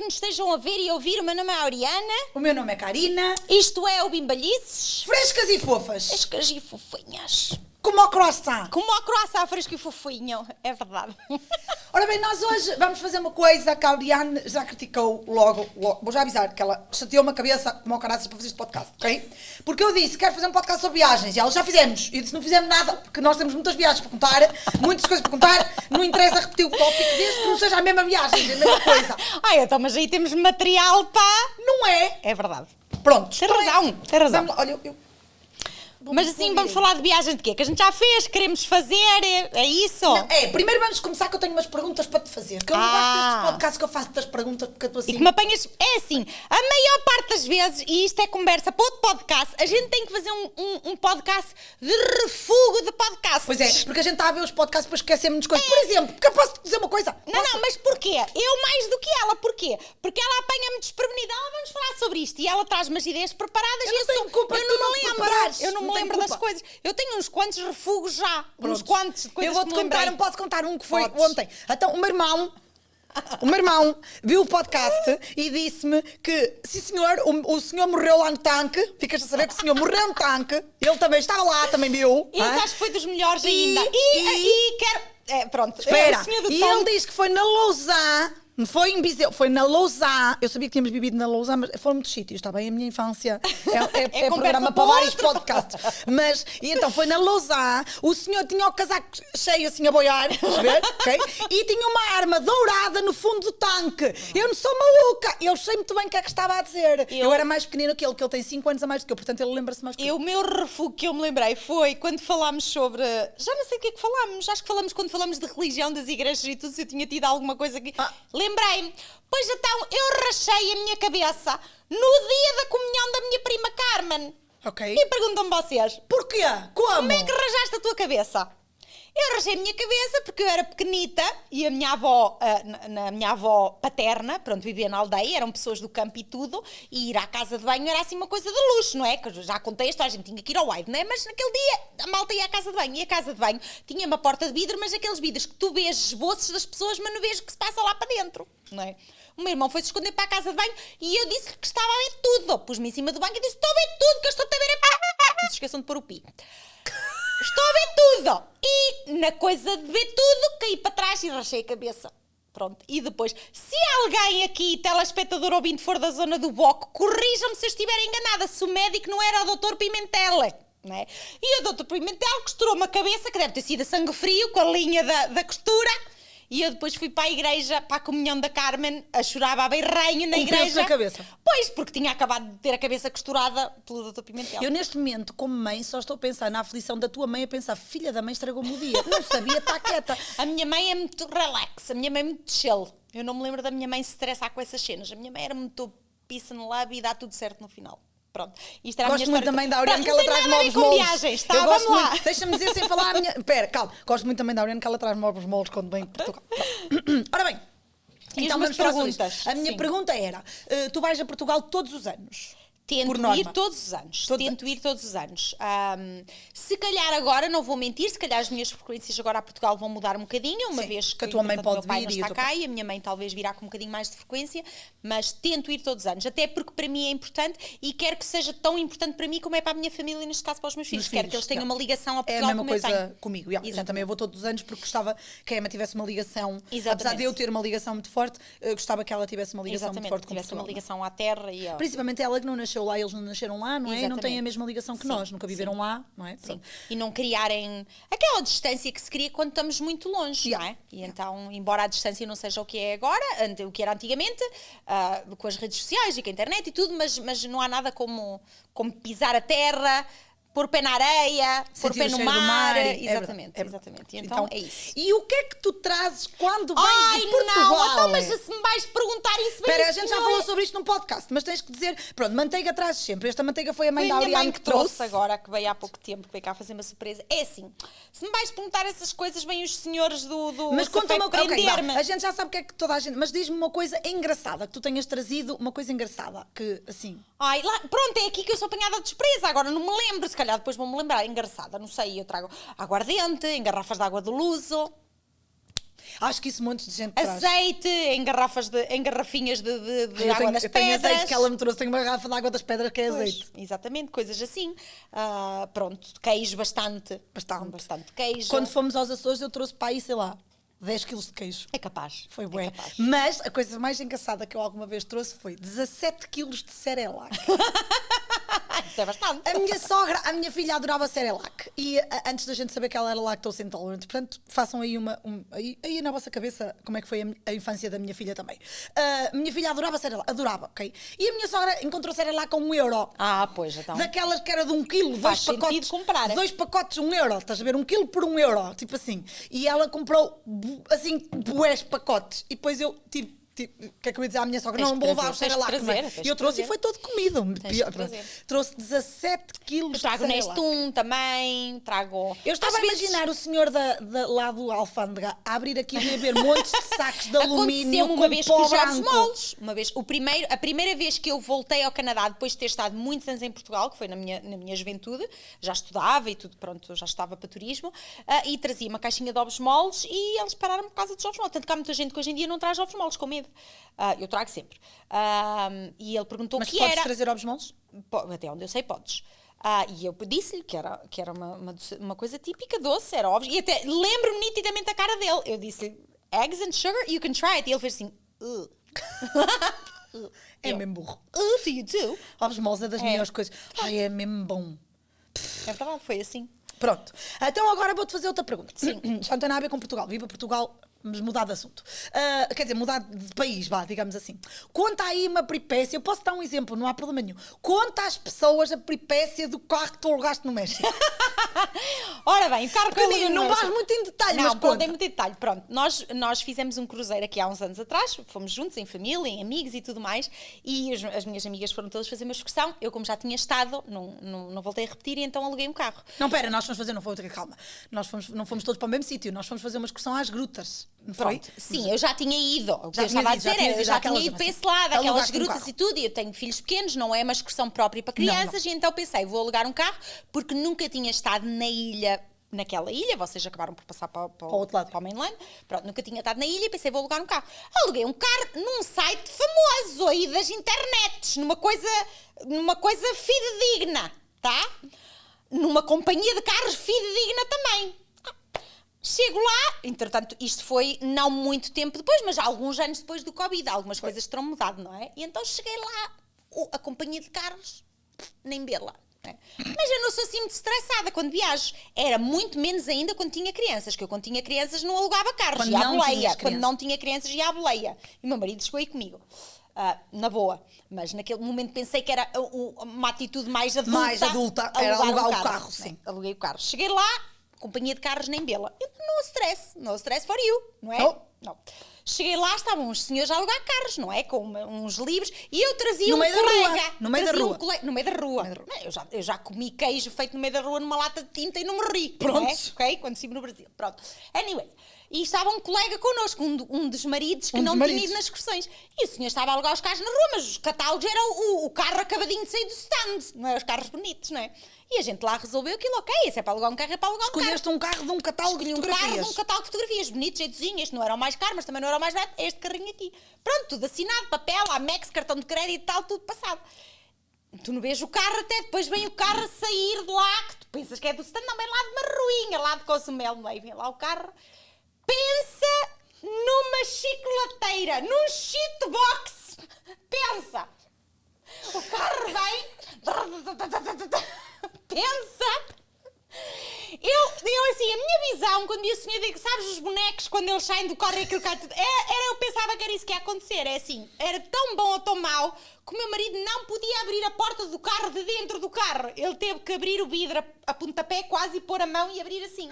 nos estejam a ver e a ouvir, o meu nome é Oriana. O meu nome é Karina. Isto é o Bimbalhices. Frescas e fofas. Frescas e fofinhas. Como ao croissant. Como ao croissant fresco e fofinho. É verdade. Ora bem, nós hoje vamos fazer uma coisa que a Oriane já criticou logo. Vou já avisar que ela chateou-me a cabeça como ao caraças para fazer este podcast, ok? Porque eu disse, quero fazer um podcast sobre viagens. E ela, já fizemos. E eu disse, não fizemos nada, porque nós temos muitas viagens para contar, muitas coisas para contar. Não interessa repetir o tópico, desde que não seja a mesma viagem, a mesma coisa. Ai, então, mas aí temos material para... Não é? É verdade. Pronto. Tem razão, tem razão. Vamos lá, olha, eu mas assim, vamos falar de viagem de quê? Que a gente já fez, queremos fazer, é isso? Não, primeiro vamos começar que eu tenho umas perguntas para te fazer. Que eu não gosto destes podcasts que eu faço das perguntas porque eu estou assim... E que me apanhas... É assim, a maior parte das vezes, e isto é conversa para outro podcast, a gente tem que fazer um podcast de refugo de podcasts. Pois é, porque a gente está a ver os podcasts e depois esquecemos de coisas. Por exemplo, porque eu posso te dizer uma coisa. Não, mas porquê? Eu mais do que ela, porquê? Porque ela apanha-me desprevenida, ela vamos falar sobre isto, e ela traz umas ideias preparadas Eu e não tenho culpa de eu tu não não me te lembro. preparares. Eu não me Não tenho lembro das culpa. coisas. Eu tenho uns quantos refugos já. Uns Prontos. quantos de coisas Eu vou-te que me contar, lembrei. não posso contar um que foi Podes. ontem. Então, o meu irmão viu o podcast e disse-me que, sim senhor, o senhor morreu lá no tanque. Ficas a saber que o senhor morreu no tanque. Ele também estava lá, também viu. Isso acho que foi dos melhores ainda. E quero... pronto. Espera, O senhor do e tanque. ele diz que foi na Lausanne, não foi em Viseu, foi na Lausanne. Eu sabia que tínhamos vivido na Lausanne, mas foram muitos sítios, está bem? A minha infância é conversa programa para para vários outro. podcasts. Mas, e então foi na Lausanne, o senhor tinha o casaco cheio assim a boiar, estás a ver? Ok? E tinha uma arma dourada no fundo do tanque. Eu não sou maluca, eu sei muito bem o que é que estava a dizer. Eu era mais pequenino que ele tem 5 anos a mais do que eu, portanto ele lembra-se mais que eu. O meu refúgio que eu me lembrei foi quando falámos sobre... Já não sei o que é que falámos. Acho que falamos quando falamos de religião das igrejas e tudo, se eu tinha tido alguma coisa que... Lembrei-me. Pois então, eu rachei a minha cabeça no dia da comunhão da minha prima Carmen. Ok. E perguntam-me vocês... Porquê? Como? Como é que rajaste a tua cabeça? Eu rajei a minha cabeça porque eu era pequenita e a minha avó, na minha avó paterna, pronto, vivia na aldeia, eram pessoas do campo e tudo, e ir à casa de banho era assim uma coisa de luxo, não é? Que eu já contei isto, a gente tinha que ir ao wide, não é? Mas naquele dia a malta ia à casa de banho, e a casa de banho tinha uma porta de vidro, mas aqueles vidros que tu vês esboços das pessoas, mas não vês o que se passa lá para dentro, não é? O meu irmão foi-se esconder para a casa de banho e eu disse-lhe que estava a ver tudo. Pus-me em cima do banco e disse, estou a ver tudo, que eu estou-te a ver. Não se esqueçam de pôr o pi. Estou a ver tudo! E na coisa de ver tudo, caí para trás e rachei a cabeça. Pronto. E depois, se alguém aqui, telespectador ouvinte, for da zona do Boco, corrijam-me se eu estiver enganada, se o médico não era o Dr. Pimentel. Não é? E o Dr. Pimentel costurou-me a cabeça, que deve ter sido a sangue frio, com a linha da costura. E eu depois fui para a igreja, para a comunhão da Carmen, a chorar a berranho na Com igreja. peso na cabeça. Pois, porque tinha acabado de ter a cabeça costurada pelo Dr. Pimentel. Eu neste momento, como mãe, só estou a pensar na aflição da tua mãe, a pensar, filha da mãe estragou-me o dia. Não sabia, está quieta. A minha mãe é muito relax, a minha mãe é muito chill. Eu não me lembro da minha mãe se estressar com essas cenas. A minha mãe era muito peace and love e dá tudo certo no final. Pronto. Isto era a minha Gosto muito história. também da Oriane, que ela traz Não tem móveis nada a ver com moles. viagens, tá? Eu Vamos gosto lá. muito. Deixa-me dizer sem falar a minha... Espera, calma. Gosto muito também da Oriane, que ela traz móveis moles quando vem de Portugal. Ora bem. E Então as minhas vamos falar sobre perguntas? isto. A minha Sim. pergunta era, tu vais a Portugal todos os anos? Tento Por norma. ir todos os anos. Todos Ir todos os anos. Se calhar agora, não vou mentir, se calhar as minhas frequências agora a Portugal vão mudar um bocadinho, uma Sim, vez que a tua mãe entretanto, pode o meu pai vir não e o está teu cá e a minha mãe talvez virá com um bocadinho mais de frequência, mas tento ir todos os anos, até porque para mim é importante e quero que seja tão importante para mim como é para a minha família e neste caso para os meus filhos. Quero que eles tenham uma ligação a É Portugal a mesma como eu coisa tenho. comigo. Eu também vou todos os anos porque gostava que a Emma tivesse uma ligação. Exatamente. Apesar de eu ter uma ligação muito forte, gostava que ela tivesse uma ligação muito Exatamente, forte que com tivesse Portugal. uma ligação à terra e Principalmente ela que não nasceu lá, eles não nasceram lá, não é? E não têm a mesma ligação que Sim, nós, nunca viveram lá, não é? Sim. E não criarem aquela distância que se cria quando estamos muito longe, não é? E então, embora a distância não seja o que é agora, o que era antigamente, com as redes sociais e com a internet e tudo, mas não há nada como pisar a terra, pôr pé na areia, pôr Sentir pé o no cheiro do mar. mar, Exatamente, é exatamente. E então é isso. E o que é que tu trazes quando vens Ai, de Portugal? não, então, mas se me vais perguntar isso bem. Espera, a gente já falou sobre isto num podcast, mas tens que dizer, pronto, manteiga trazes sempre. Esta manteiga foi a mãe Foi da a minha Oriane mãe que que trouxe. trouxe agora, que veio há pouco tempo, que veio cá fazer uma surpresa. É assim, se me vais perguntar essas coisas, vêm os senhores do Mas conta-me, Café prender-me. a gente já sabe o que é que toda a gente, mas diz-me uma coisa engraçada, que tu tenhas trazido uma coisa engraçada, que assim... Ai, lá, pronto, é aqui que eu sou apanhada de surpresa. Agora não me lembro, se calhar depois vou-me lembrar. Engraçada, não sei, eu trago aguardente, em garrafas de água do Luso. Acho que isso montes de gente traz. Azeite em garrafinhas de água das Eu tenho pedras. azeite que ela me trouxe, tenho uma garrafa de água das pedras que é Pois, azeite. exatamente, coisas assim. Pronto, queijo bastante. Bastante queijo. Quando fomos aos Açores eu trouxe para aí, sei lá, 10 quilos de queijo. É capaz. Foi é bué. capaz. Mas a coisa mais engraçada que eu alguma vez trouxe foi 17 quilos de Cerelac. Isso é bastante. A minha filha adorava Cerelac. E antes da gente saber que ela era lactose intolerant, portanto, façam aí aí na vossa cabeça como é que foi a infância da minha filha também. A minha filha adorava Cerelac, adorava, ok? E a minha sogra encontrou Cerelac a 1€. Pois, então. Daquelas que era de 1 quilo, Faz 2 pacotes. sentido comprar. 2 pacotes, 1€, estás a ver? 1 quilo por 1€, tipo assim. E ela comprou, assim, bués pacotes. E depois eu, tipo, o que é que eu ia dizer à minha sogra? Tens Não que vou levar o trazer, tens que Cerelac, não é? trazer, E eu trouxe e foi todo comido. Tens que trazer. Trouxe 17 quilos Eu trago de Cerelac. Nestum também, trago... Eu estava a imaginar o senhor lá do Alfândega a abrir aquilo e a ver montes de sacos de alumínio Aconteceu-me com uma vez pó com os ovos branco. moles. Uma vez, a primeira vez que eu voltei ao Canadá, depois de ter estado muitos anos em Portugal, que foi na minha juventude, já estudava e tudo, pronto, já estava para turismo, e trazia uma caixinha de ovos moles e eles pararam por causa dos ovos moles. Tanto que há muita gente que hoje em dia não traz ovos moles com medo. Eu trago sempre. E ele perguntou o Mas que podes era. trazer ovos moles? Até onde eu sei, podes. E eu disse-lhe que era uma coisa típica doce, era ovos. E até lembro-me nitidamente a cara dele. Eu disse-lhe, eggs and sugar, you can try it. E ele fez assim, É mesmo burro. do you do? Ovos moles é das melhores coisas. Ai, é mesmo bom. É verdade, foi assim. Pronto. Então agora vou-te fazer outra pergunta. Sim. Já não tem nada a ver com Portugal. Viva Portugal, mas mudar de assunto. Quer dizer, mudar de país, vá, digamos assim. Conta aí uma peripécia. Eu posso dar um exemplo, não há problema nenhum. Conta às pessoas a peripécia do carro que tu alugaste no México. Ora bem, o carro que eu aluguei no Não México- vais muito em detalhe, Não, mas pronto, conta. em muito detalhe. Pronto, nós fizemos um cruzeiro aqui há uns anos atrás, fomos juntos, em família, em amigos e tudo mais, e as minhas amigas foram todas fazer uma excursão. Eu, como já tinha estado, não voltei a repetir e então aluguei um carro. Não, pera, nós fomos fazer, não foi outra, calma. Não fomos todos para o mesmo sítio, nós fomos fazer uma excursão às grutas. Não foi? Pronto, sim, eu já tinha ido. O que Já eu estava a tinhas ido, dizer era, eu já aquelas- tinha ido para esse lado, aquelas alugaste um grutas carro. e tudo, e eu tenho filhos pequenos, não é uma excursão própria para crianças, e então pensei, vou alugar um carro, porque nunca tinha estado naquela ilha, vocês acabaram por passar para o outro lado. para o mainland, pronto, nunca tinha estado na ilha e pensei, vou alugar um carro. Aluguei um carro num site famoso aí das internets, numa coisa fidedigna, tá? Numa companhia de carros fidedigna também. Chego lá, entretanto, isto foi não muito tempo depois, mas alguns anos depois do Covid, algumas coisas terão mudado, não é? E então cheguei lá, a companhia de carros, nem vê-la. Não é? Mas eu não sou assim muito estressada quando viajo. Era muito menos ainda quando tinha crianças, que eu quando tinha crianças não alugava carros, Quando ia à não boleia. tinhas Quando crianças. não tinha crianças, ia à boleia. E o meu marido chegou aí comigo. Na boa, mas naquele momento pensei que era uma atitude mais adulta. Mais adulta, era alugar o carro, sim. Né? Aluguei o carro. Cheguei lá, companhia de carros nem bela. No stress for you, não é? Não. Cheguei lá, estavam uns senhores a alugar carros, não é? Com uns livros, e eu trazia No um meio da colega. rua, no meio da Trazia rua. No meio da rua. Não, eu já comi queijo feito no meio da rua numa lata de tinta e não morri. Pronto. Não é? Ok? Quando estive no Brasil. Pronto. Anyway. E estava um colega connosco, um dos maridos que não tinha ido nas excursões. E o senhor estava a alugar os carros na rua, mas os catálogos eram o carro acabadinho de sair do stand, não é? Os carros bonitos, não é? E a gente lá resolveu aquilo, ok, se é para alugar um carro, é para alugar um carro. Escolheste um carro de um catálogo de Escolhi um fotografias. carro de um catálogo de fotografias, bonito, jeitozinho. Este não era o mais caro, mas também não era o mais barato. É este carrinho aqui. Pronto, tudo assinado, papel, Amex, cartão de crédito e tal, tudo passado. Tu não vês o carro até, depois vem o carro a sair de lá, que tu pensas que é do stand, não, vem lá de uma ruinha, lá de Cozumel, não é? Vem lá o carro. Pensa numa chicolateira, num shitbox. Pensa. O carro vem. Pensa. Eu assim, a minha visão, quando vi o senhor digo, sabes os bonecos, quando eles saem do carro e aquilo cai tudo, eu pensava que era isso que ia acontecer, é assim, era tão bom ou tão mau que o meu marido não podia abrir a porta do carro de dentro do carro, ele teve que abrir o vidro a pontapé quase e pôr a mão e abrir assim.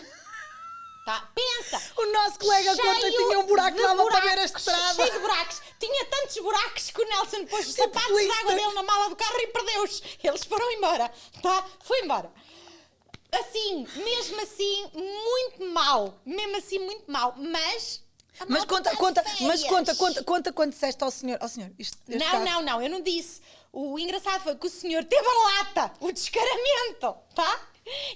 Tá? Pensa! O nosso colega conta tinha um buraco lá para ver a estrada. Cheio de buracos. Tinha tantos buracos que o Nelson pôs os Tipo sapatos de Twister. água dele na mala do carro e perdeu-os. Eles foram embora. Tá? Foi embora. Assim, mesmo assim, muito mal. Mesmo assim, muito mal. Mas... Mas conta quando disseste ao senhor, este carro... Não, eu não disse. O engraçado foi que o senhor teve a lata, o descaramento, tá?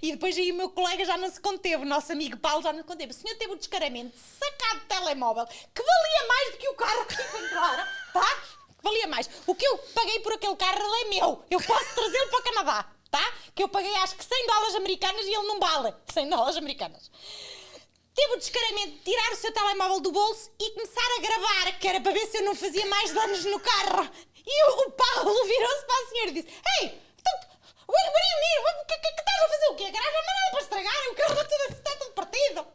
E depois aí o meu colega já não se conteve, o nosso amigo Paulo já não se conteve. O senhor teve o descaramento de sacar do telemóvel, que valia mais do que o carro que tive entrar, tá? Que valia mais. O que eu paguei por aquele carro, ele é meu. Eu posso trazê-lo para o Canadá, tá? Que eu paguei acho que 100 dólares americanos e ele não vale 100 dólares americanos. Teve o descaramento de tirar o seu telemóvel do bolso e começar a gravar, que era para ver se eu não fazia mais danos no carro. E o Paulo virou-se para a senhora e disse: Hey, what do you mean? Que estás a fazer o quê? A garagem não é nada para estragar, o carro está tudo partido.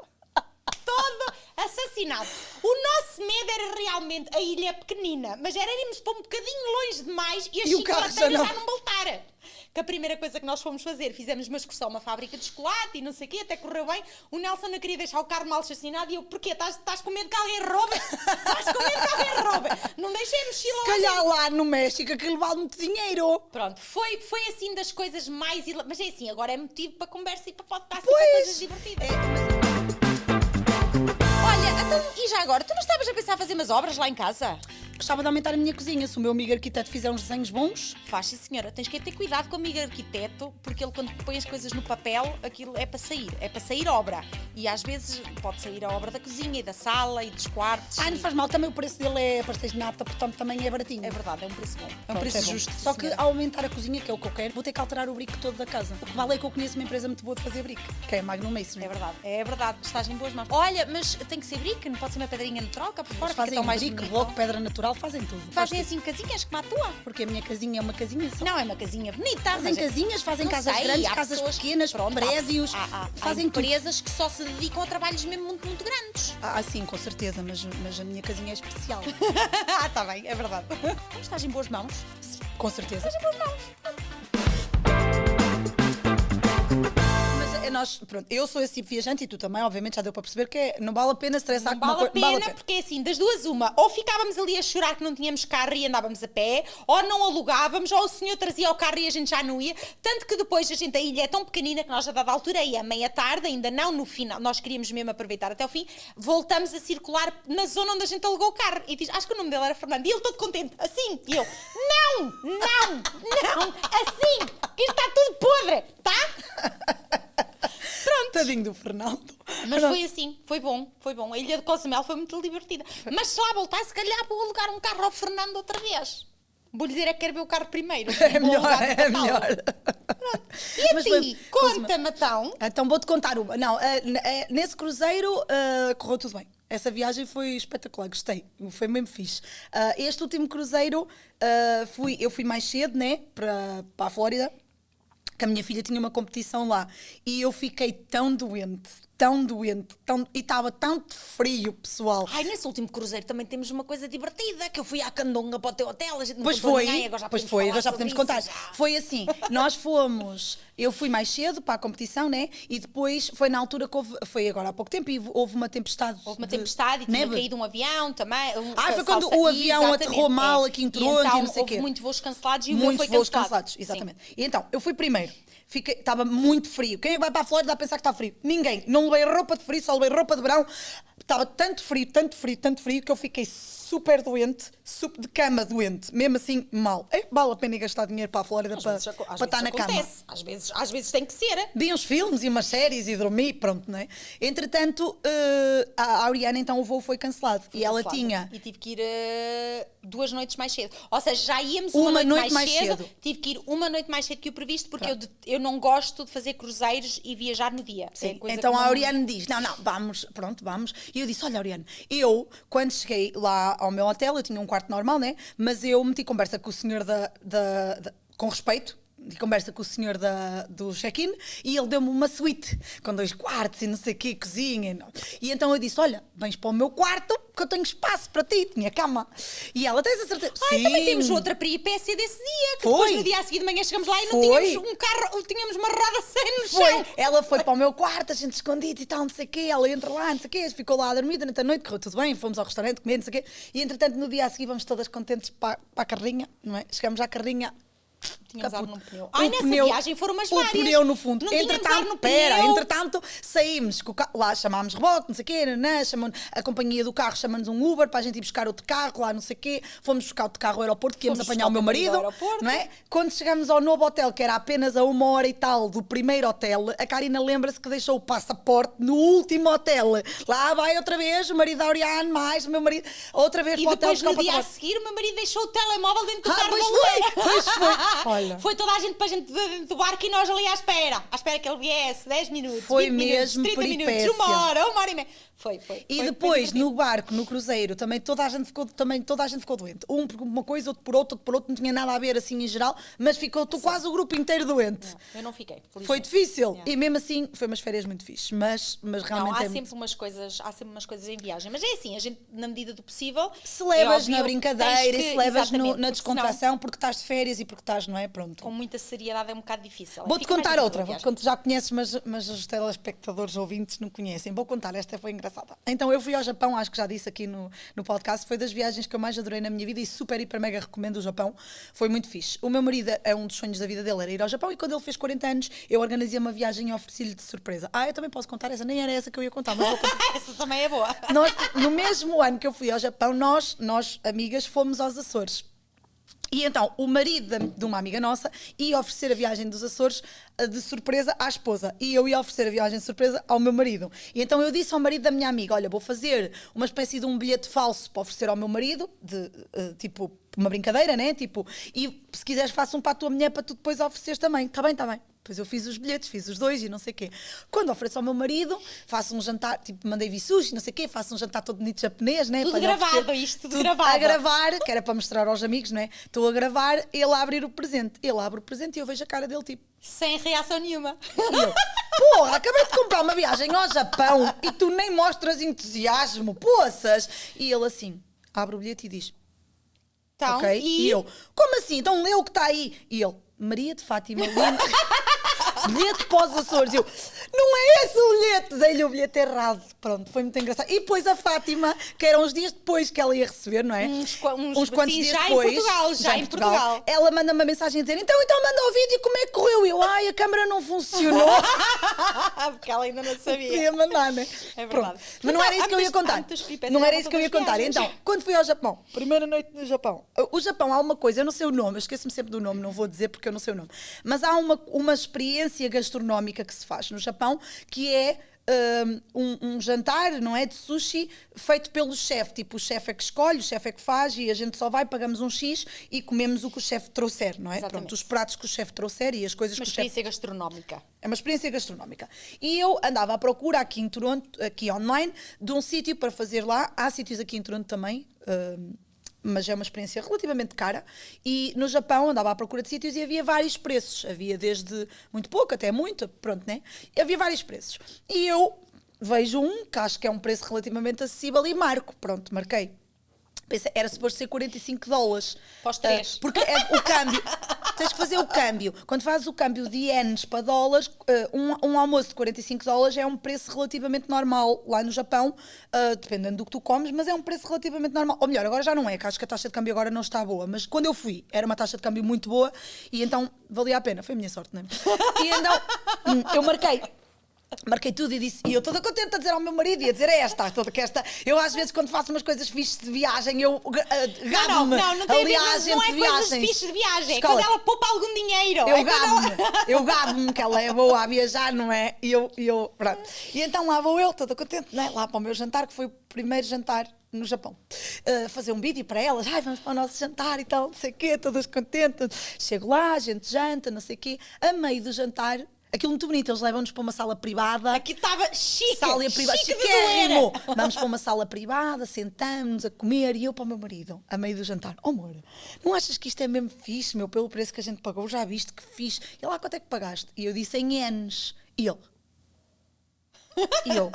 Todo assassinado. O nosso medo era realmente, a ilha é pequenina, mas era irmos para um bocadinho longe demais e as chocolateira já não voltar. Que a primeira coisa que nós fomos fazer, fizemos uma excursão a uma fábrica de chocolate e não sei o quê, até correu bem. O Nelson não queria deixar o carro mal estacionado e eu, porquê? Estás com medo que alguém roube? Estás com medo que alguém roube? Não deixei a mochila lá. Se calhar lá no México aquilo vale muito dinheiro. Pronto, foi assim das coisas mais... Mas é assim, agora é motivo para conversa e para podcast e para coisas divertidas. Olha, então, e já agora, tu não estavas a pensar em fazer umas obras lá em casa? Gostava de aumentar a minha cozinha. Se o meu amigo arquiteto fizer uns desenhos bons... Faz, sim, senhora. Tens que ter cuidado com o amigo arquiteto, porque ele quando põe as coisas no papel, aquilo é para sair obra. E às vezes pode sair a obra da cozinha e da sala e dos quartos. Não faz mal, também o preço dele é pastéis de nata, portanto também é baratinho. É verdade, é um preço bom. É um preço justo. Só que ao aumentar a cozinha, que é o que eu quero, vou ter que alterar o brico todo da casa. O que vale é que eu conheço uma empresa muito boa de fazer brico, que é a Magnum Masonry. É verdade, estás em boas mãos. Olha, mas tem que ser brico, não pode ser uma pedrinha natural, cá por fora Fazem fica tão mais brico, bonito. bloco, pedra natural, fazem tudo. Fazem assim casinhas como a tua. Porque a minha casinha é uma casinha só. Não, é uma casinha bonita. Fazem casinhas, fazem não casas sei, grandes, há casas pessoas- pequenas, Pronto, prédios, há fazem tudo. empresas que só se dedicam a trabalhos mesmo muito, muito grandes. Sim, com certeza, mas a minha casinha é especial. Tá bem, é verdade. Então estás em boas mãos. Com certeza. Estás em boas mãos. Nós, pronto, eu sou esse tipo de viajante e tu também, obviamente, já deu para perceber que não vale a pena estressar Não com uma vale a coisa. pena, porque é assim, das duas uma, ou ficávamos ali a chorar que não tínhamos carro e andávamos a pé, ou não alugávamos, ou o senhor trazia o carro e a gente já não ia, tanto que depois a ilha é tão pequenina que nós a dada altura ia à meia tarde, ainda não no final, nós queríamos mesmo aproveitar até o fim, voltamos a circular na zona onde a gente alugou o carro e diz, acho que o nome dele era Fernando, e ele todo contente, assim, e eu, não, assim, que isto está tudo podre, tá? Pronto. Tadinho do Fernando. Mas foi assim, foi bom. A Ilha de Cozumel foi muito divertida. Mas se lá voltar, se calhar vou alugar um carro ao Fernando outra vez. Vou-lhe dizer é que quero ver o carro primeiro. É Vou melhor, alugar no é catálogo. melhor. Pronto. E a Mas ti, foi- conta-me então. Então vou-te contar uma. Não, nesse cruzeiro correu tudo bem. Essa viagem foi espetacular, gostei. Foi mesmo fixe. Este último cruzeiro, eu fui mais cedo, né, para a Flórida, que a minha filha tinha uma competição lá. E eu fiquei tão doente, e estava tanto frio, pessoal. Ai, nesse último cruzeiro também temos uma coisa divertida, que eu fui à Candonga para o teu hotel, a gente não Pois contou foi, ninguém, agora já pois podemos foi, falar agora já sobre podemos contar. isso, já. Foi assim, eu fui mais cedo para a competição, né? E depois foi na altura que foi agora há pouco tempo, e houve uma tempestade. Houve uma tempestade e tinha neve. caído um avião também. Foi quando o avião aterrou mal aqui em Toronto e então, não sei o houve quê. muitos voos cancelados e o meu Muitos foi voos cancelado. cancelados, exatamente. E então, eu fui primeiro. Estava muito frio. Quem vai para a Flórida a pensar que está frio? Ninguém. Não levei roupa de frio, só levei roupa de verão. Estava tanto frio, que eu fiquei super doente, de cama doente. Mesmo assim, mal. Vale a pena ir gastar dinheiro para a Flórida para estar na cama. Às vezes tem que ser. Vi uns filmes e umas séries e dormi, pronto, não é? Entretanto, a Ariana, então, o voo foi cancelado. Ela tinha... E tive que ir 2 noites mais cedo. Ou seja, já íamos Uma uma noite mais cedo. cedo. Tive que ir uma noite mais cedo que o previsto, porque eu não gosto de fazer cruzeiros e viajar no dia. Sim, coisa então que a não- Ariane diz, não, vamos. E eu disse, olha, Ariane, quando cheguei lá ao meu hotel, eu tinha um quarto normal, né? Mas eu meti conversa com o senhor com respeito, meti conversa com o senhor do check-in, e ele deu-me uma suíte, com 2 quartos e não sei o quê, cozinha. E então eu disse, olha, vens para o meu quarto, porque eu tenho espaço para ti, tinha cama. E ela, tens a certeza? Ai, Sim. também temos outra peripécia desse dia, que Foi. depois no dia a seguir de manhã chegamos lá e não Foi. tínhamos um carro, tínhamos uma roda sem no Foi, chão. ela foi para o meu quarto, a gente escondido e tal, não sei o quê, ela entra lá, não sei o quê, ficou lá a dormir durante a noite, correu tudo bem, fomos ao restaurante comer, não sei o quê, e entretanto no dia a seguir vamos todas contentes para a carrinha, não é? Chegamos à carrinha, tínhamos ar no pneu. O Ai, nessa pneu- viagem foram umas o várias. pneu no fundo. Não tínhamos ar no Entretanto, pneu. saímos, lá chamámos reboque, não sei o quê, né? A companhia do carro chamamos um Uber para a gente ir buscar outro carro, lá não sei o quê. Fomos buscar outro carro ao aeroporto, que íamos Fomos apanhar o meu buscar o marido, meu marido ao aeroporto. não é? Quando chegamos ao novo hotel, que era apenas a 1 hora e tal do primeiro hotel, a Karina lembra-se que deixou o passaporte no último hotel. Lá vai outra vez, o marido da Oriane, mais o meu marido, outra vez E para o hotel depois, buscar o no dia a passaporte. seguir, o meu marido deixou o telemóvel dentro do carro pois da foi, Luana. pois foi. Olha. Foi toda a gente para a gente dentro do barco e nós ali à espera que ele viesse, 10 minutos, Foi 20 minutos, mesmo 30 minutos, peripécia. 1 hora e meia. Foi. E Foi depois, bem no barco, no cruzeiro, também toda a gente ficou doente. Um por uma coisa, outro por outro, não tinha nada a ver assim em geral, mas ficou quase o grupo inteiro doente. Não, eu não fiquei. Felizmente. Foi difícil. Yeah. E mesmo assim, foi umas férias muito fixe. Mas realmente Não, há é sempre umas coisas em viagem. Mas é assim, a gente, na medida do possível. se levas óbvio, na brincadeira tens e que- se levas exatamente, na porque descontração porque estás de férias e porque estás, não é? Pronto. senão, com muita seriedade é um bocado difícil. Vou-te Fica mais contar difícil outra, a viagem. já conheces, mas os telespectadores ouvintes não conhecem. Vou contar, esta foi engraçada. Então, eu fui ao Japão, acho que já disse aqui no podcast, foi das viagens que eu mais adorei na minha vida e super, hiper, mega recomendo o Japão. Foi muito fixe. O meu marido, é um dos sonhos da vida dele, era ir ao Japão e quando ele fez 40 anos, eu organizei uma viagem e ofereci-lhe de surpresa. Eu também posso contar essa, nem era essa que eu ia contar, mas vou contar. Essa também é boa. No mesmo ano que eu fui ao Japão, nós amigas, fomos aos Açores. E então, o marido de uma amiga nossa ia oferecer a viagem dos Açores de surpresa à esposa. E eu ia oferecer a viagem de surpresa ao meu marido. E então eu disse ao marido da minha amiga, olha, vou fazer uma espécie de um bilhete falso para oferecer ao meu marido, tipo, uma brincadeira, né? Tipo, e se quiseres faço um para a tua mulher para tu depois ofereceres também. Está bem, está bem. Depois eu fiz os bilhetes, fiz os dois e não sei o quê. Quando ofereço ao meu marido, faço um jantar, tipo, mandei vir sushi, não sei o quê, faço um jantar todo bonito japonês, né? Tudo para lhe gravado, oferecer. isto tudo gravado. A gravar, que era para mostrar aos amigos, não é? Estou a gravar, ele a abrir o presente. Ele abre o presente e eu vejo a cara dele, tipo... Sem reação nenhuma. E eu, porra, acabei de comprar uma viagem ao Japão e tu nem mostras entusiasmo, poças. E ele assim, abre o bilhete e diz... Então, ok? E eu, como assim? Então lê o que está aí. E ele, Maria de Fátima, bilhete para os Açores. Eu, não é esse o bilhete. Dei-lhe o bilhete errado. Pronto, foi muito engraçado. E depois a Fátima, que eram uns dias depois que ela ia receber, não é? Uns quantos sim, dias já depois. em Portugal, já em Portugal. Ela manda uma mensagem a dizer, então manda o vídeo, como é que correu? Eu, a câmara não funcionou. Porque ela ainda não sabia. Podia mandar, né? É Pronto. verdade. Mas não era isso que eu ia Há contar. muitas peripécias Não à era volta isso que eu ia das contar. viagens. Então, quando fui ao Japão, primeira noite no Japão. O Japão há uma coisa, eu não sei o nome, eu esqueço-me sempre do nome, não vou dizer porque eu não sei o nome. Mas há uma experiência gastronómica que se faz no Japão que é um jantar, não é? De sushi feito pelo chefe. Tipo, o chefe é que escolhe, o chefe é que faz e a gente só vai, pagamos um X e comemos o que o chefe trouxer, não é? Exatamente. Pronto, os pratos que o chefe trouxer e as coisas Uma que o chefe... experiência gastronómica. É uma experiência gastronómica. E eu andava à procura aqui em Toronto, aqui online, de um sítio para fazer lá. Há sítios aqui em Toronto também, mas é uma experiência relativamente cara. E no Japão andava à procura de sítios e havia vários preços. Havia desde muito pouco até muito, pronto, né? E havia vários preços. E eu vejo um que acho que é um preço relativamente acessível e marco. Pronto, marquei. Pensei, era suposto ser $45. Para os três. Porque é o câmbio. Tens que fazer o câmbio. Quando fazes o câmbio de ienes para dólares, um almoço de $45 é um preço relativamente normal lá no Japão, dependendo do que tu comes, mas é um preço relativamente normal. Ou melhor, agora já não é, que acho que a taxa de câmbio agora não está boa. Mas quando eu fui, era uma taxa de câmbio muito boa e então valia a pena. Foi a minha sorte, não é? E então eu marquei tudo e disse, e eu toda contente a dizer ao meu marido e a dizer eu às vezes quando faço umas coisas fixes de viagem eu gabo-me Não tem a ver, aliás, não é entre coisas viagens. fixes de viagem, é Escola. quando ela poupa algum dinheiro. Eu gabo-me que ela é boa a viajar, não é? E eu pronto. E então lá vou eu, toda contente, né? Lá para o meu jantar, que foi o primeiro jantar no Japão. Fazer um vídeo para elas, vamos para o nosso jantar e tal, não sei o quê, todas contentes. Chego lá, a gente janta, não sei o quê. A meio do jantar, aquilo muito bonito, eles levam-nos para uma sala privada. Aqui estava chique, Sala privada, chique de chiquérrimo. doer. Vamos para uma sala privada, sentamos-nos a comer e eu para o meu marido, a meio do jantar. Oh, amor, não achas que isto é mesmo fixe, meu, pelo preço que a gente pagou? Já viste que fixe? E lá, quanto é que pagaste? E eu disse em ienes. E ele... E eu, o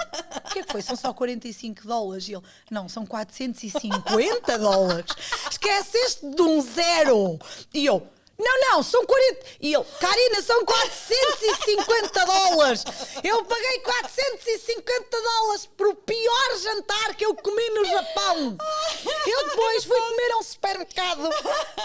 que é que foi? São só $45. E ele, não, são $450. Esqueceste de um zero. E eu, Não, são 40. E ele, Karina, são $450. Eu paguei $450 pro pior jantar que eu comi no Japão. Eu depois fui comer a um supermercado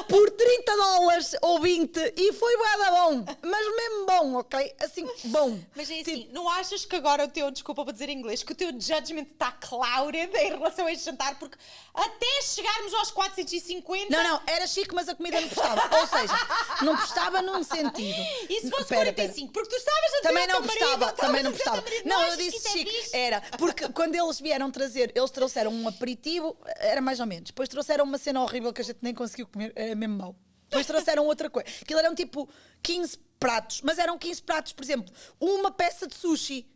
por $30 ou 20 e foi bué da bom. Mas mesmo bom, ok? Assim, bom. Mas é assim, não achas que agora o teu, desculpa para dizer em inglês, que o teu judgment está clouded em relação a este jantar? Porque até chegarmos aos 450... Não, era chique, mas a comida não prestava. Ou seja, não prestava num sentido. E se fosse 45? Porque tu estavas a dizer também ao não teu prestava, marido, também não estavas a prestava. dizer ao teu marido, Não, eu achas que disse isso é chique. fixe? Era, porque quando eles vieram trazer, eles trouxeram um aperitivo, era mais ou menos. Depois trouxeram uma cena horrível que a gente nem conseguiu comer, era mesmo mau. Depois trouxeram outra coisa. Aquilo eram tipo 15 pratos, mas eram 15 pratos, por exemplo, uma peça de sushi.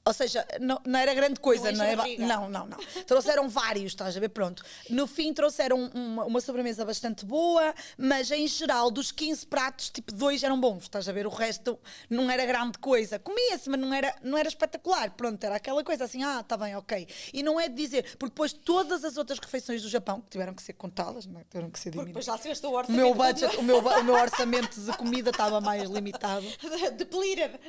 Ou seja, não era grande coisa, Não enche a não é? barriga. Não. Trouxeram vários, estás a ver? Pronto. No fim trouxeram uma sobremesa bastante boa, mas em geral, dos 15 pratos, tipo 2 eram bons, estás a ver? O resto não era grande coisa. Comia-se, mas não era espetacular. Pronto, era aquela coisa assim, tá bem, ok. E não é de dizer, porque depois todas as outras refeições do Japão, que tiveram que ser contadas, não é? Tiveram que ser Porque diminuídas. depois lá se gastou o O orçamento. meu budget, o meu orçamento de comida estava mais limitado. Depleted.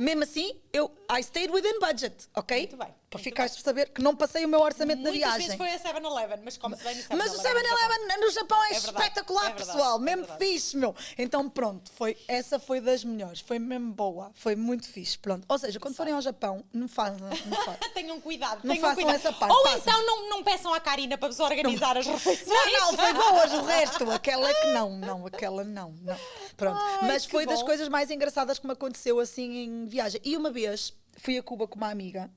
Mesmo assim, I stayed within budget, ok? Muito bem, Para muito ficares a saber que não passei o meu orçamento da Muitas viagem. vezes foi a 7-Eleven, mas come-se bem no 7-Eleven. Mas o 7-Eleven no Japão é verdade, espetacular, é verdade, pessoal. é Mesmo verdade. fixe, meu. Então, pronto, essa foi das melhores. Foi mesmo boa. Foi muito fixe. Pronto. Ou seja, quando forem ao Japão, não façam. Tenham cuidado, Não tenham façam cuidado. essa parte, Ou passem. então não peçam à Karina para vos organizar as refeições. Não, foi boas o resto. Aquela é que não, aquela não. Pronto. Ai, Mas que foi das bom. coisas mais engraçadas que me aconteceu assim em viagem. E uma vez fui a Cuba com uma amiga.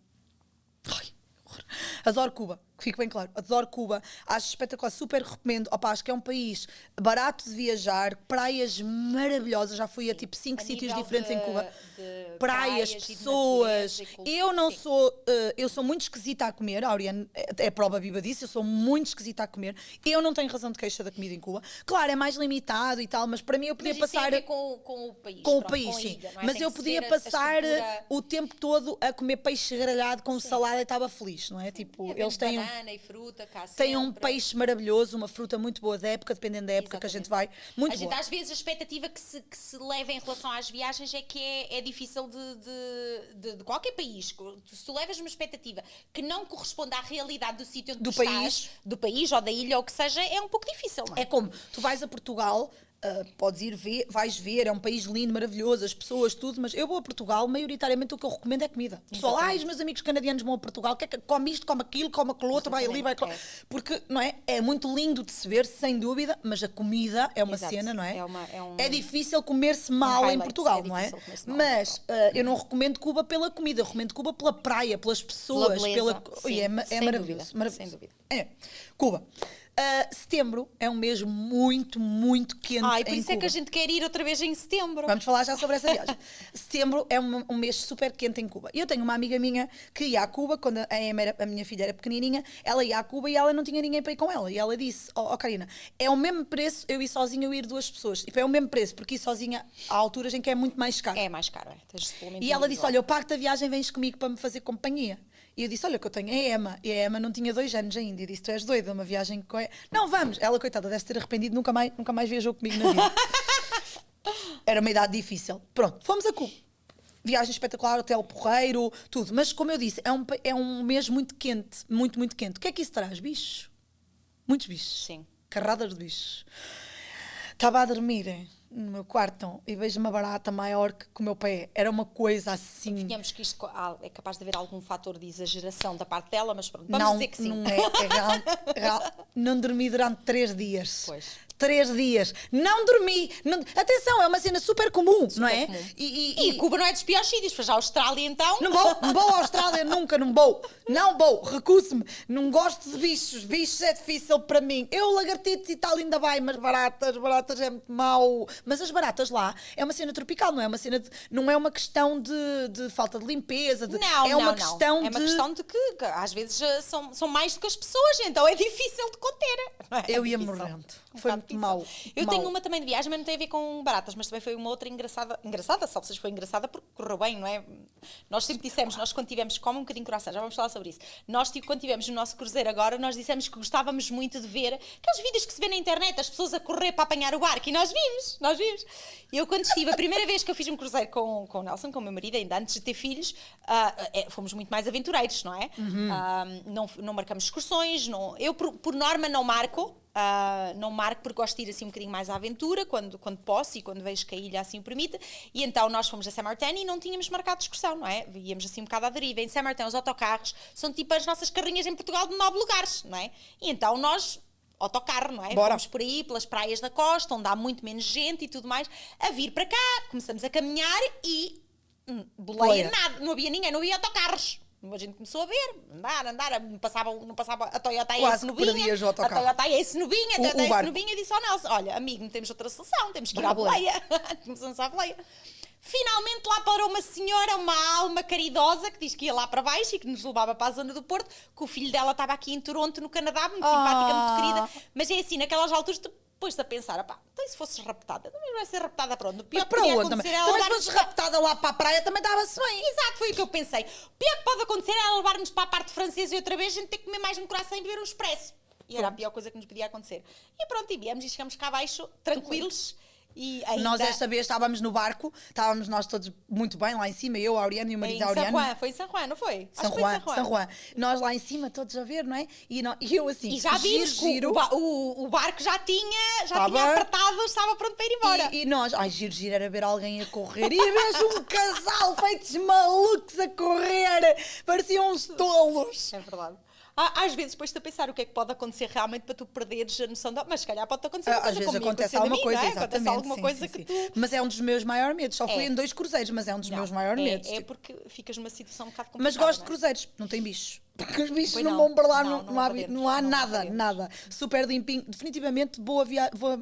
Ai, horror. Adoro Cuba, que fique bem claro. Adoro Cuba, acho espetacular, super recomendo. Opa, acho que é um país barato de viajar, praias maravilhosas. Já fui a tipo 5 A sítios nível diferentes em Cuba. de Praias, praias e de pessoas. natureza e cultura, Eu não sim. sou, eu sou muito esquisita a comer. A Oriane é prova viva disso. Eu sou muito esquisita a comer. Eu não tenho razão de queixa da comida em Cuba. Claro, é mais limitado e tal, mas para mim eu podia Mas isso tem passar. a ver com o país. Com o pronto, país, com a sim. ilha, não é? Mas Tem eu que podia ser a passar estrutura- o tempo todo a comer peixe grelhado com salada e estava feliz, não é? Tipo, É, eles têm, banana e fruta, cá têm um sempre. peixe maravilhoso, uma fruta muito boa da época, dependendo da época que a gente vai. Muito a gente, boa. às vezes, a expectativa que se leva em relação às viagens é que é difícil de qualquer país. Se tu levas uma expectativa que não corresponde à realidade do sítio onde Do tu país. estás, do país ou da ilha ou o que seja, é um pouco difícil, não é? É como, tu vais a Portugal, podes ir ver, vais ver, é um país lindo, maravilhoso, as pessoas, tudo, mas eu vou a Portugal, maioritariamente o que eu recomendo é comida. Pessoal, Exatamente. os meus amigos canadianos vão a Portugal, que é que come isto, come aquilo, come aquilo outro, vai ali, vai aquilo. Exatamente, Porque, não é? É muito lindo de se ver, sem dúvida, mas a comida é uma Exato. cena, não é? É um- É difícil comer-se mal em highlight, Portugal, é não é? difícil comer-se mal em Mas eu não recomendo Cuba pela comida, eu recomendo Cuba pela praia, pelas pessoas, beleza. Ui, Sim, é sem maravilhoso, dúvida, maravilhoso. sem dúvida. É. Cuba. Setembro é um mês muito, muito quente Ai, por em isso é Cuba. que a gente quer ir outra vez em setembro. Vamos falar já sobre essa viagem. Setembro é um mês super quente em Cuba. Eu tenho uma amiga minha que ia a Cuba, quando a minha filha era pequenininha, ela ia a Cuba e ela não tinha ninguém para ir com ela. E ela disse, Karina, é o mesmo preço eu ir sozinha ou ir duas pessoas. Tipo, é o mesmo preço, porque ir sozinha há alturas em que é muito mais caro. É mais caro, é. Tens suplemento E ela disse, individual. olha, eu pago-te a viagem, vens comigo para me fazer companhia. E eu disse, olha, que eu tenho a Emma. E a Emma não tinha 2 anos ainda. E eu disse, tu és doida, uma viagem com a... Não, vamos. Ela, coitada, deve ter arrependido, nunca mais viajou comigo na vida. Era uma idade difícil. Pronto, fomos a Cuba. Viagem espetacular, hotel porreiro, tudo. Mas, como eu disse, é um mês muito quente. Muito, muito quente. O que é que isso traz? Bichos. Muitos bichos. Sim. Carradas de bichos. Estava a dormir no meu quarto e vejo uma barata maior que o meu pé. Era uma coisa assim... Digamos que isto é capaz de haver algum fator de exageração da parte dela, mas pronto, vamos Não, dizer que sim. não é real. Não dormi durante 3 dias. Pois. 3 dias. Não dormi. Atenção, é uma cena super comum, não é? comum. E E Cuba não é dos piores sítios, para já a Austrália então. não vou à Austrália nunca, não vou. Não vou, recuso-me. Não gosto de bichos. Bichos é difícil para mim. Eu, lagartitos e tal, ainda vai, mas baratas é muito mau. Mas as baratas lá é uma cena tropical, não é uma cena não é uma questão de falta de limpeza. Não, é uma não. questão É uma questão de que às vezes são mais do que as pessoas, então é difícil de conter. Não é? Eu ia difícil. morrendo. Foi bocado muito difícil. mau. Eu Mau. tenho uma também de viagem, mas não tem a ver com baratas, mas também foi uma outra engraçada. Engraçada, só vocês foi engraçada porque correu bem, não é? Nós sempre dissemos, nós quando tivemos, come um bocadinho de coração, já vamos falar sobre isso. Nós, tipo, quando tivemos no nosso cruzeiro agora, nós dissemos que gostávamos muito de ver aqueles vídeos que se vê na internet, as pessoas a correr para apanhar o barco, e nós vimos. Eu quando estive, a primeira vez que eu fiz um cruzeiro com o Nelson, com o meu marido, ainda antes de ter filhos, fomos muito mais aventureiros, não é? Não marcamos excursões, eu por norma não marco. Não marco porque gosto de ir assim um bocadinho mais à aventura quando posso e quando vejo que a ilha assim o permite, e então nós fomos a Saint-Martin e não tínhamos marcado excursão, não é? Íamos assim um bocado à deriva. Em Saint-Martin os autocarros são tipo as nossas carrinhas em Portugal de 9 lugares, não é? E então nós, autocarro, não é? Bora. Fomos por aí pelas praias da costa onde há muito menos gente e tudo mais, a vir para cá, começamos a caminhar e boleia, nada, não havia ninguém, não havia autocarros. A gente começou a ver, andar, não passava a Toyota aí Quase esse que perdias o a autocarro. Toyota aí esse nubinha, a Toyota aí esse barco. nubinha, e disse ao Nelson, olha, amigo, não temos outra solução, temos que ir à Bora à boleia. boleia. Começamos à boleia. Finalmente lá parou uma senhora, uma alma caridosa, que diz que ia lá para baixo e que nos levava para a zona do Porto, que o filho dela estava aqui em Toronto, no Canadá, muito simpática, muito querida, mas é assim, naquelas alturas tu pões-te a pensar, pá, então e se fosses raptada? Também vai ser raptada para onde? O pior Mas que para podia onde? acontecer Também, era também se levar-nos fosses raptada lá para a praia também dava-se bem. Exato, foi o que eu pensei. O pior que pode acontecer era levar-nos para a parte francesa e outra vez a gente ter que comer mais no coração e beber um expresso. E era a pior coisa que nos podia acontecer. E pronto, e viemos e chegamos cá abaixo, tranquilos. E ainda... Nós esta vez estávamos no barco, estávamos nós todos muito bem lá em cima, eu, a Auriana e o marido da Auriana. Foi em San Juan, não foi? São Juan. Nós lá em cima, todos a ver, não é? E eu assim, E já vimos giro, que o barco já tinha Estava- apertado, estava pronto para ir embora. E nós, giro era ver alguém a correr. E vejo um casal feitos malucos a correr, pareciam uns tolos. É verdade. Às vezes depois-te a pensar o que é que pode acontecer realmente para tu perderes a noção mas se calhar pode-te acontecer uma Às coisa vezes comigo, acontece aconteceu a alguma mim, coisa, não é? exatamente. Acontece alguma sim, coisa sim, que sim. tu... Mas é um dos meus maiores medos. Só fui É. em 2 cruzeiros, mas é um dos meus maiores medos. É tipo. porque ficas numa situação um bocado Mas complicada. gosto de não é? cruzeiros, não tem bichos. Porque os bichos Pois não não. vão para lá, Não, não, não há, vão para dentro. não há Não vão nada, para dentro. nada. Super limpinho, definitivamente boa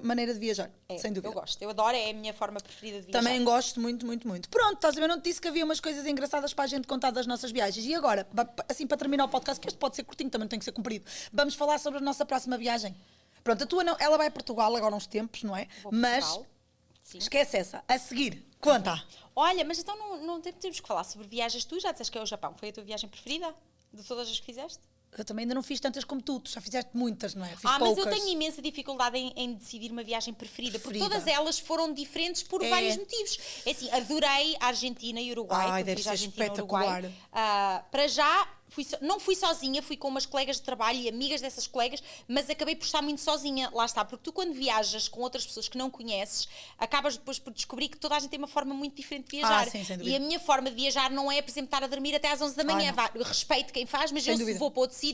maneira de viajar, sem dúvida. Eu gosto, eu adoro, é a minha forma preferida de viajar. Também gosto muito, muito, muito. Pronto, estás a ver? Não te disse que havia umas coisas engraçadas para a gente contar das nossas viagens. E agora, assim para terminar o podcast, que este pode ser curtinho, também não tem que ser comprido, vamos falar sobre a nossa próxima viagem. Pronto, a tua não, ela vai a Portugal agora uns tempos, não é? Vou a Mas Portugal. Sim. esquece essa. A seguir, conta. Olha, mas então não temos que falar sobre viagens. Tu já disseste que é o Japão. Foi a tua viagem preferida de todas as que fizeste? Eu também ainda não fiz tantas como tu já fizeste muitas, não é? Fiz Mas poucas. eu tenho imensa dificuldade em decidir uma viagem preferida, porque Preferida. todas elas foram diferentes por É. vários motivos. É assim, adorei a Argentina e Uruguai. Ai, porque deve fiz ser a Argentina e espetacular. Uruguai. Para já, não fui sozinha, fui com umas colegas de trabalho e amigas dessas colegas, mas acabei por estar muito sozinha. Lá está, porque tu quando viajas com outras pessoas que não conheces, acabas depois por descobrir que toda a gente tem uma forma muito diferente de viajar. Sim, sem dúvida. E a minha forma de viajar não é, por exemplo, estar a dormir até às 11 da manhã. não. Vá, eu respeito quem faz, mas Sem eu se dúvida. vou para outro sítio,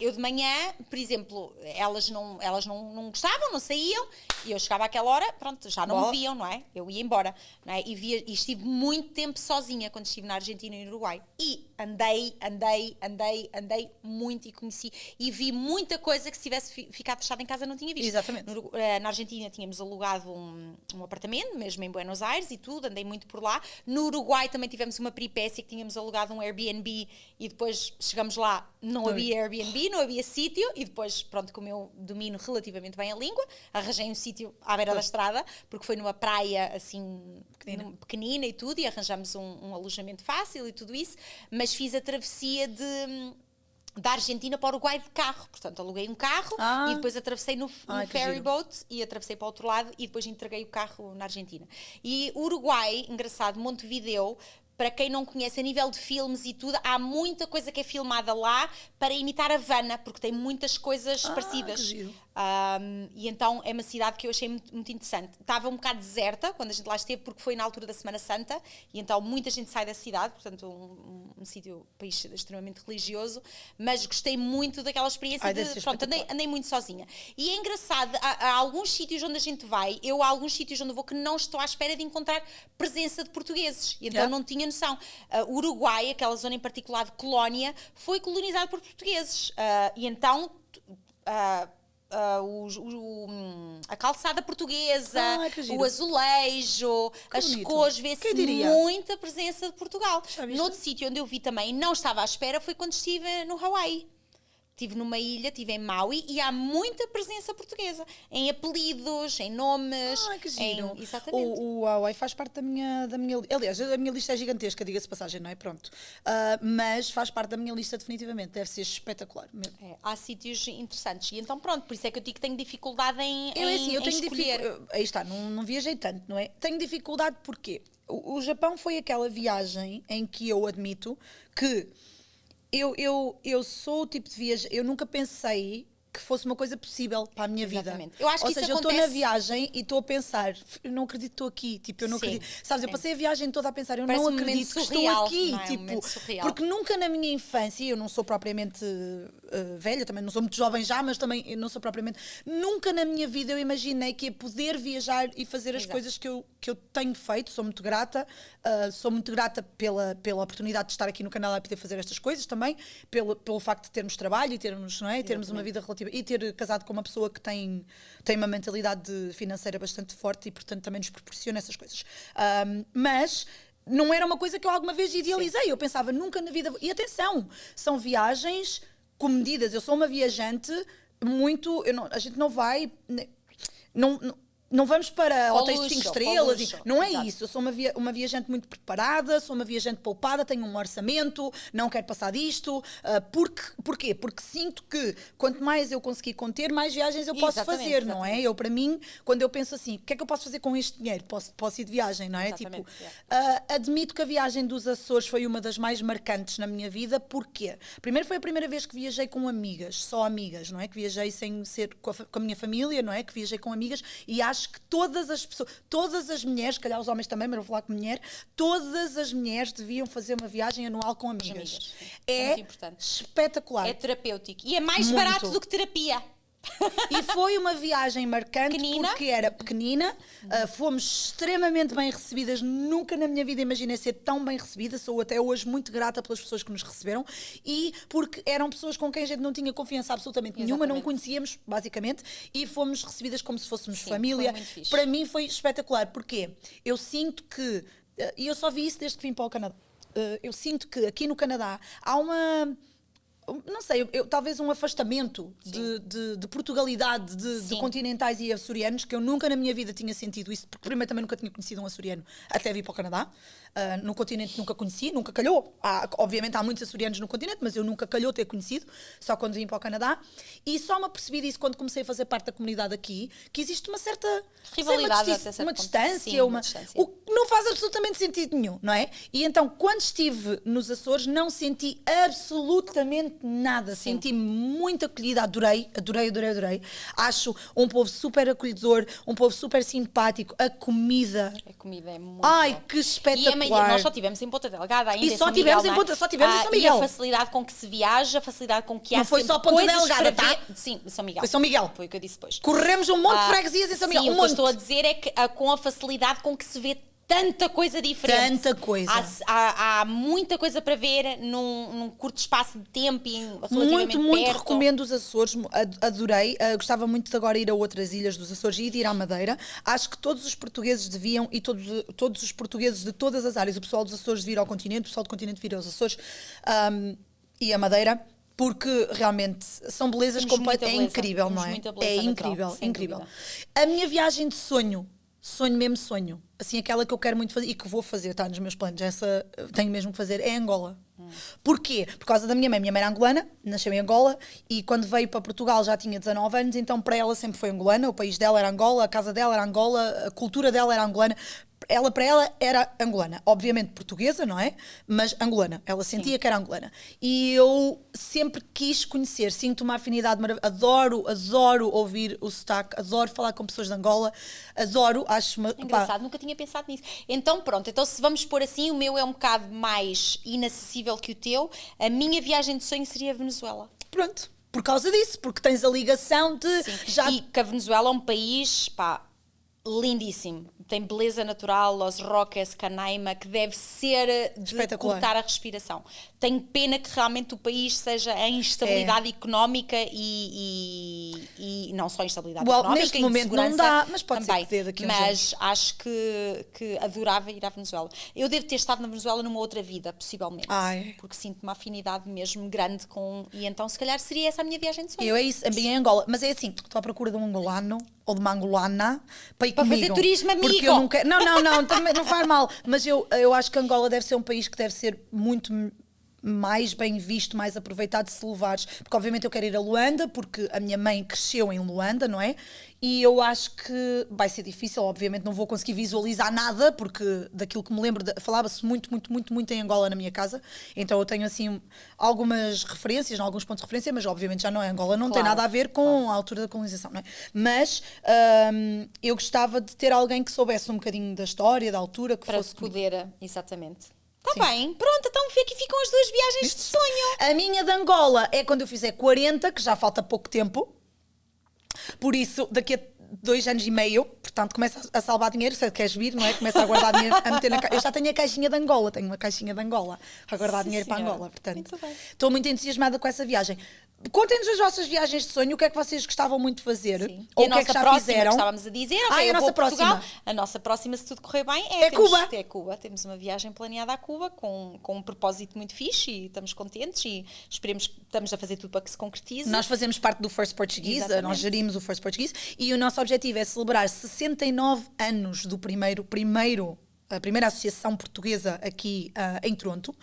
eu de manhã, por exemplo, elas não gostavam, não saíam, e eu chegava àquela hora, pronto, já não Bola. me viam, não é? Eu ia embora, não é? E estive muito tempo sozinha quando estive na Argentina e no Uruguai. E andei muito e conheci, e vi muita coisa que se tivesse ficado fechada em casa não tinha visto. Exatamente. Na Argentina tínhamos alugado um apartamento, mesmo em Buenos Aires e tudo, andei muito por lá. No Uruguai também tivemos uma peripécia que tínhamos alugado um Airbnb e depois chegamos lá, não havia Airbnb, não havia sítio, e depois, pronto, como eu domino relativamente bem a língua, arranjei um sítio à beira da estrada, porque foi numa praia assim pequenina e tudo, e arranjamos um alojamento fácil e tudo isso, mas fiz a travessia da Argentina para o Uruguai de carro, portanto aluguei um carro e depois atravessei no Ai, que ferry giro. boat e atravessei para o outro lado e depois entreguei o carro na Argentina. E o Uruguai, engraçado, Montevideo, para quem não conhece, a nível de filmes e tudo, há muita coisa que é filmada lá para imitar Havana, porque tem muitas coisas parecidas. que giro. E então é uma cidade que eu achei muito, muito interessante. Estava um bocado deserta quando a gente lá esteve, porque foi na altura da Semana Santa, e então muita gente sai da cidade, portanto um sítio, país extremamente religioso, mas gostei muito daquela experiência Deve ser pronto, espetacular. andei muito sozinha. E é engraçado, há alguns sítios onde a gente vai, há alguns sítios onde eu vou que não estou à espera de encontrar presença de portugueses, e então não tinha noção. O Uruguai, aquela zona em particular de Colónia, foi colonizado por portugueses, e então a calçada portuguesa, que giro. o azulejo, as bonito. cores, Quem vê-se diria? muita presença de Portugal. Já viste? Noutro sítio onde eu vi também, não estava à espera, foi quando estive no Hawaii. estive numa ilha, estive em Maui, e há muita presença portuguesa, em apelidos, em nomes. Que giro. Exatamente. O Hawaii faz parte da minha. Aliás, a minha lista é gigantesca, diga-se de passagem, não é? Pronto. Mas faz parte da minha lista definitivamente. Deve ser espetacular mesmo. Há sítios interessantes. E então, pronto, por isso é que eu digo que tenho dificuldade em Eu tenho escolher. Aí está, não viajei tanto, não é? Tenho dificuldade porque o Japão foi aquela viagem em que eu admito que eu sou o tipo de viagem, eu nunca pensei que fosse uma coisa possível para a minha Exatamente. vida. Eu acho que Ou isso seja, eu estou acontece- na viagem e estou a pensar, eu não acredito que estou aqui, tipo, eu não Sim, acredito. Sabes, eu sim. passei a viagem toda a pensar, eu Parece não um momento acredito que estou surreal, aqui, não é? Um tipo, momento surreal. porque nunca na minha infância, eu não sou propriamente velha, também não sou muito jovem já, mas também eu não sou propriamente, nunca na minha vida eu imaginei que ia poder viajar e fazer as Exato. coisas que eu tenho feito, sou muito grata pela oportunidade de estar aqui no Canadá e poder fazer estas coisas também, pelo facto de termos trabalho e termos, não é? Termos uma vida relativa e ter casado com uma pessoa que tem uma mentalidade financeira bastante forte e portanto também nos proporciona essas coisas. Mas não era uma coisa que eu alguma vez idealizei, eu pensava nunca na vida, e atenção, são viagens comedidas, eu sou uma viajante muito, a gente não vai, não vamos para Ao hotéis de 5 luxo, estrelas, ao luxo, não é exato. isso. Eu sou uma viajante muito preparada, sou uma viajante poupada, tenho um orçamento, não quero passar disto. Porquê? Porque sinto que quanto mais eu conseguir conter, mais viagens eu posso Exatamente, fazer, não é? exatamente. Eu, para mim, quando eu penso assim, o que é que eu posso fazer com este dinheiro? Posso ir de viagem, não é? Exatamente, Admito que a viagem dos Açores foi uma das mais marcantes na minha vida. Porquê? Primeiro foi a primeira vez que viajei com amigas, só amigas, não é? Que viajei sem ser com a minha família, não é? Que viajei com amigas e acho que todas as pessoas, todas as mulheres, se calhar os homens também, mas vou falar com mulher, todas as mulheres deviam fazer uma viagem anual com amigas. Amigas, sim. É É muito importante. espetacular. É terapêutico. E é mais Muito. barato do que terapia. E foi uma viagem marcante Pequenina. porque era pequenina, fomos extremamente bem recebidas, nunca na minha vida imaginei ser tão bem recebida, sou até hoje muito grata pelas pessoas que nos receberam e porque eram pessoas com quem a gente não tinha confiança absolutamente nenhuma, não Exatamente. conhecíamos, basicamente, e fomos recebidas como se fôssemos Sim, família. foi muito fixe. Para mim foi espetacular, porque eu sinto que, e eu só vi isso desde que vim para o Canadá, eu sinto que aqui no Canadá há uma... Não sei, talvez um afastamento de Portugalidade de Sim. continentais e açorianos que eu nunca na minha vida tinha sentido isso, porque primeiro também nunca tinha conhecido um açoriano até vir para o Canadá. No continente nunca conheci, nunca calhou. Obviamente há muitos açorianos no continente, mas eu nunca calhou ter conhecido, só quando vim para o Canadá. E só me apercebi disso quando comecei a fazer parte da comunidade aqui, que existe uma certa Rivalidade sei, até certo uma ponto. distância, Sim, uma distância. o que não faz absolutamente sentido nenhum, não é? E então, quando estive nos Açores, não senti absolutamente nada. Sim. Senti-me muito acolhida, adorei. Acho um povo super acolhedor, um povo super simpático. A comida, A comida é muito ai, boa. que E espetacular. nós só tivemos em Ponta Delgada ainda. E em só São tivemos Miguel, em não é? Ponta- só tivemos em São E Miguel. a facilidade com que se viaja, a facilidade com que há Não foi sempre só Ponta coisas Delgada, para tá? ver. Sim, São Miguel. Foi São Miguel. Foi o que eu disse depois. Corremos um monte de freguesias em São Miguel. Sim, Um o que eu monte. estou a dizer é que com a facilidade com que se vê tanta coisa diferente. Tanta coisa. Há muita coisa para ver num curto espaço de tempo e relativamente Muito perto. recomendo os Açores, adorei. Gostava muito de agora ir a outras ilhas dos Açores e de ir à Madeira. Acho que todos os portugueses deviam, e todos os portugueses de todas as áreas, o pessoal dos Açores vir ao continente, o pessoal do continente vir aos Açores e à Madeira. Porque realmente são belezas Temos muita completas. É beleza. incrível, Temos não é? muita beleza É natural, incrível, sem incrível. dúvida. A minha viagem de sonho mesmo sonho, assim, aquela que eu quero muito fazer e que vou fazer, está nos meus planos, essa tenho mesmo que fazer, é Angola. Porquê? Por causa da minha mãe era angolana, nasceu em Angola e quando veio para Portugal já tinha 19 anos, então para ela sempre foi angolana, o país dela era Angola, a casa dela era Angola, a cultura dela era angolana. Para ela era angolana, obviamente portuguesa, não é? Mas angolana, ela sentia que era angolana. E eu sempre quis conhecer, sinto uma afinidade maravilhosa, adoro ouvir o sotaque, adoro falar com pessoas de Angola, adoro, acho uma... Engraçado, nunca tinha pensado nisso. Então pronto, então se vamos pôr assim, o meu é um bocado mais inacessível que o teu, a minha viagem de sonho seria a Venezuela. Pronto, por causa disso, porque tens a ligação de... Sim. E que a Venezuela é um país, pá, lindíssimo, tem beleza natural, Los Roques, Canaima, que deve ser de Espetacular. cortar a respiração. Tenho pena que realmente o país seja em instabilidade económica e não só instabilidade económica, neste momento não dá, mas pode também. ser que dê daqui a uns Mas acho que adorava ir à Venezuela. Eu devo ter estado na Venezuela numa outra vida, possivelmente. Ai. Porque sinto uma afinidade mesmo grande com... E então, se calhar, seria essa a minha viagem de sonho. Eu é isso, a minha é Angola. Mas é assim, estou à procura de um angolano ou de uma angolana para ir Para comigo. fazer turismo, amigo. Porque eu não quero... Não, também não faz mal. Mas eu acho que Angola deve ser um país que deve ser muito mais bem visto, mais aproveitado se levares. Porque obviamente eu quero ir a Luanda, porque a minha mãe cresceu em Luanda, não é? E eu acho que vai ser difícil, obviamente não vou conseguir visualizar nada, porque daquilo que me lembro, falava-se muito em Angola na minha casa, então eu tenho assim algumas referências, alguns pontos de referência, mas obviamente já não é Angola, não tem Claro, nada a ver com a altura da colonização, não é? Mas eu gostava de ter alguém que soubesse um bocadinho da história, da altura, que Para fosse se poder, exatamente. Está bem, pronto, então aqui ficam as 2 viagens de sonho. A minha de Angola é quando eu fizer 40, que já falta pouco tempo. Por isso, daqui a 2 anos e meio, portanto, começa a salvar dinheiro. Se queres vir, não é? Começa a guardar dinheiro, a meter na caixa. Eu já tenho a caixinha de Angola, tenho uma caixinha de Angola a guardar dinheiro para senhora. Angola. Portanto, Muito bem. estou muito entusiasmada com essa viagem. Contem-nos as vossas viagens de sonho, o que é que vocês gostavam muito de fazer? Sim. Ou E o a que é que nossa já próxima, fizeram? que estávamos a dizer, ok, a eu nossa vou a Portugal. próxima. A nossa próxima, se tudo correr bem, É Cuba. É Cuba. Temos uma viagem planeada a Cuba com um propósito muito fixe e estamos contentes e esperemos que estamos a fazer tudo para que se concretize. Nós fazemos parte do First Portuguese, Exatamente. nós gerimos o First Portuguese e o nosso objetivo é celebrar 69 anos do a primeira associação portuguesa aqui em Toronto,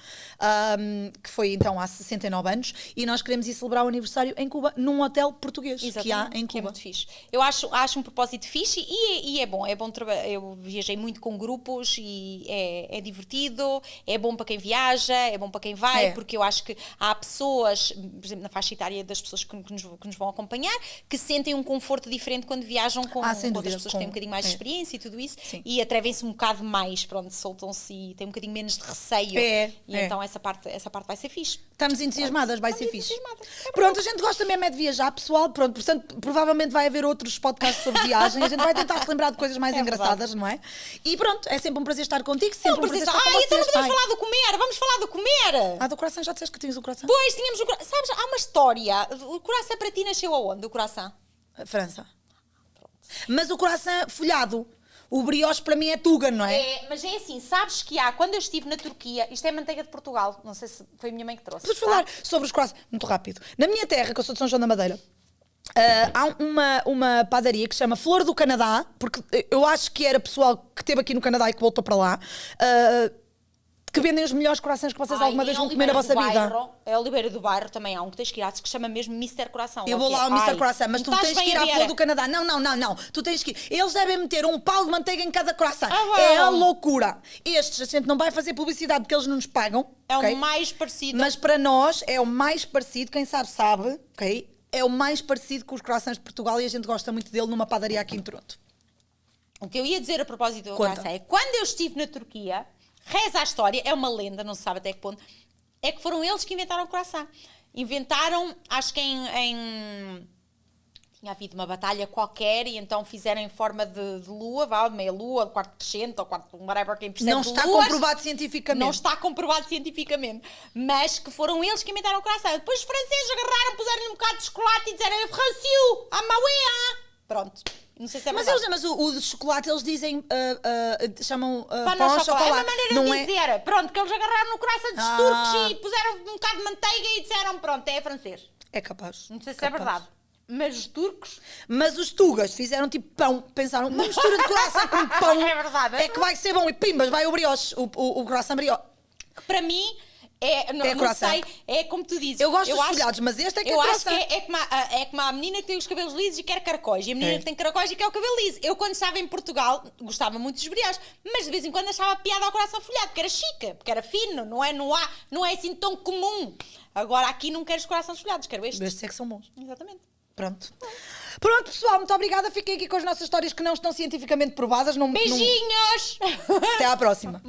que foi então há 69 anos, e nós queremos ir celebrar o aniversário em Cuba, num hotel português que há em que é Cuba. muito fixe. Eu acho um propósito fixe e é bom trabalhar. Eu viajei muito com grupos e é divertido, é bom para quem viaja, é bom para quem vai, porque eu acho que há pessoas, por exemplo, na faixa etária das pessoas que nos vão acompanhar, que sentem um conforto diferente quando viajam com outras pessoas que têm um bocadinho mais de experiência e tudo isso, e atrevem-se um bocado mais, pronto, soltam-se e têm um bocadinho menos de receio. Então essa parte vai ser fixe. Estamos entusiasmadas, vai ser fixe. É Pronto, a gente gosta mesmo é de viajar, pessoal. Pronto, portanto, provavelmente vai haver outros podcasts sobre viagem. A gente vai tentar se lembrar de coisas mais engraçadas, não é? E pronto, é sempre um prazer estar contigo, sempre um prazer estar com vocês. Então não podemos falar do comer, vamos falar do comer. Do coração, já disseste que tinhas o coração? Pois, tínhamos o coração. Sabes, há uma história. O coração para ti nasceu aonde, o coração? França. Mas o coração folhado. O brioche para mim é tuga, não é? Mas é assim, sabes que quando eu estive na Turquia, isto é manteiga de Portugal, não sei se foi a minha mãe que trouxe. Podes falar sobre os croissants, muito rápido. Na minha terra, que eu sou de São João da Madeira, há uma padaria que se chama Flor do Canadá, porque eu acho que era pessoal que esteve aqui no Canadá e que voltou para lá, que vendem os melhores croissants que vocês alguma vez vão comer na vossa vida. É a Oliveira do Bairro, também há um que tens que ir que se chama mesmo Mr. Coração. Eu vou lá ao Mr. Croissant, mas tu tens que ir à Flor do Canadá. Não. Tu tens que ir. Eles devem meter um pau de manteiga em cada croissant. É a loucura. Estes, a gente não vai fazer publicidade porque eles não nos pagam. É o mais parecido. Mas para nós é o mais parecido, quem sabe, ok? É o mais parecido com os croissants de Portugal e a gente gosta muito dele numa padaria aqui em Toronto. O que eu ia dizer a propósito do croissant é quando eu estive na Turquia, reza a história, é uma lenda, não se sabe até que ponto, é que foram eles que inventaram o croissant. Inventaram, acho que tinha havido uma batalha qualquer e então fizeram em forma de lua, meia lua, quarto crescente ou quarto, whatever, quem percebe. Não está comprovado cientificamente. Não está comprovado cientificamente. Mas que foram eles que inventaram o croissant. Depois os franceses agarraram, puseram-lhe um bocado de chocolate e disseram Franciu, a Mauéa. Pronto. Não sei se é verdade. Mas o de chocolate eles dizem, chamam pão de chocolate. É uma maneira de dizer. Pronto, que eles agarraram no croissant dos turcos e puseram um bocado de manteiga e disseram, pronto, é francês. É capaz. Não sei se é verdade. Mas os turcos... Mas os tugas fizeram tipo pão. Pensaram, uma mistura de croissant com pão. É verdade. É que vai ser bom. E pimbas, vai o brioche. O croissant brioche. Para mim... não sei, é como tu dizes. Eu gosto dos folhados, mas este é que é croissant. Eu acho que é como a menina que tem os cabelos lisos e quer caracóis. E a menina que tem caracóis e quer o cabelo liso. Eu, quando estava em Portugal, gostava muito dos brioches, mas de vez em quando achava piada ao coração folhado, porque era chique, porque era fino, não é assim tão comum. Agora aqui não quero os corações folhados, quero estes. Estes é que são bons. Exatamente. Pronto, pessoal, muito obrigada. Fiquem aqui com as nossas histórias que não estão cientificamente provadas. Beijinhos! Até à próxima.